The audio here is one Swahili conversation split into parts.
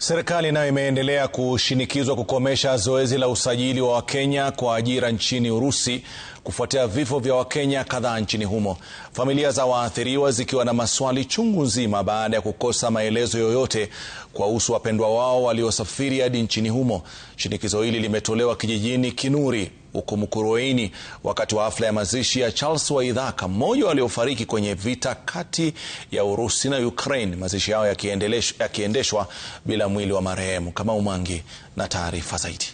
Serikali nayo imeendelea kushinikizwa kukomesha zoezi la usajili wa Wakenya kwa ajira nchini Urusi kufuatia vifo vya Wakenya kadhaa nchini humo. Familia za waathiriwa zikiwa na maswali chungu nzima baada ya kukosa maelezo yoyote kuhusu wapendwa wao waliosafiri hadi nchini humo. Shinikizo hili limetolewa kijijini Kinuri huko Mukurweini wakati wa hafla ya mazishi ya Charles Waithaka, mmoja waliofariki kwenye vita kati ya Urusi na Ukraine. Mazishi yao yakiendeshwa bila mwili wa marehemu. Kama Umangi na taarifa zaidi.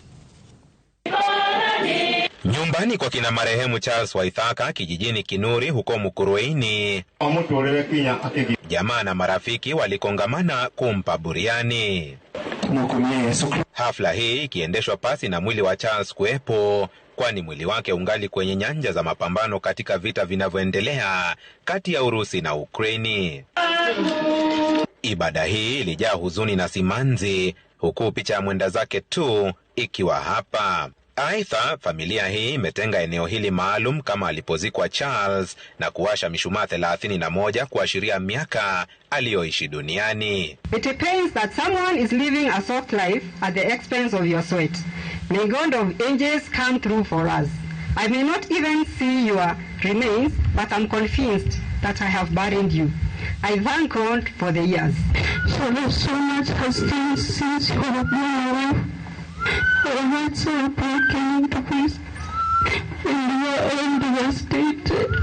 Nyumbani kwa kina marehemu Charles Waithaka kijijini Kinuri huko Mukurweini, jamaa na marafiki walikongamana kumpa buriani. Hafla hii ikiendeshwa pasi na mwili wa Charles kuwepo, kwani mwili wake ungali kwenye nyanja za mapambano katika vita vinavyoendelea kati ya Urusi na Ukraini. Ibada hii ilijaa huzuni na simanzi, huku picha ya mwenda zake tu ikiwa hapa. Aidha, familia hii imetenga eneo hili maalum kama alipozikwa Charles na kuwasha mishumaa 31 kuashiria miaka aliyoishi duniani. It pains that someone is living a soft life at the expense of your sweat. May God of angels come through for us. I may not even see your remains, but I'm convinced that I have buried you. I thank God for the years. So much has changed since you have been away. Our hearts are broken to pieces, and we are all devastated.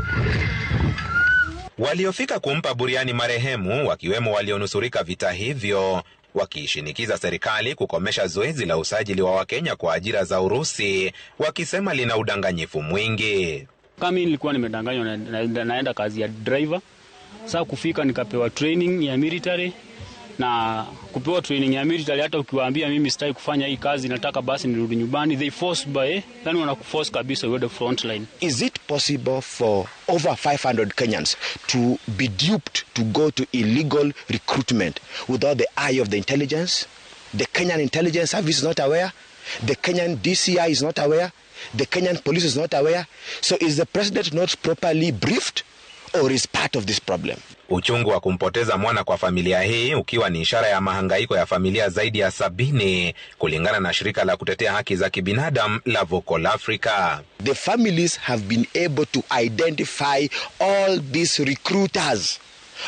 Waliofika kumpa buriani marehemu, wakiwemo walionusurika vita hivyo, wakishinikiza serikali kukomesha zoezi la usajili wa Wakenya kwa ajira za Urusi, wakisema lina udanganyifu mwingi. Kama nilikuwa nimedanganywa naenda kazi ya driver, sasa kufika nikapewa training ya military, na kupewa training ya military hata ukiwaambia mimi sitaki kufanya hii kazi, nataka basi nirudi nyumbani, they force by, then wanakuforce kabisa uende front line. Is it possible for over 500 Kenyans to be duped to go to illegal recruitment without the eye of the intelligence? The Kenyan intelligence service is not aware. The Kenyan DCI is not aware. The Kenyan police is not aware. So is the president not properly briefed, or is part of this problem? Uchungu wa kumpoteza mwana kwa familia hii ukiwa ni ishara ya mahangaiko ya familia zaidi ya 70 kulingana na shirika la kutetea haki za kibinadamu la Vocal Africa. The families have been able to identify all these recruiters,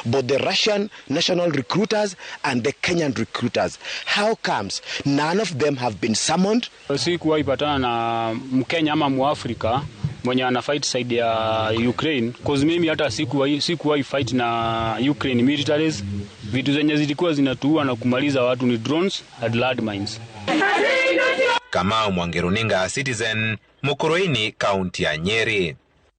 both the Russian national recruiters and the Kenyan recruiters. How comes none of them have been summoned? Sikuwahi patana na Mkenya ama Muafrika mwenye ana fight side ya Ukraine, cause mimi hata sikuwahi fight na Ukraine militaries. Vitu zenye zilikuwa zinatuua na kumaliza watu ni drones and landmines. Kama Mwangi, Runinga Citizen, Mukurweini, kaunti ya Nyeri.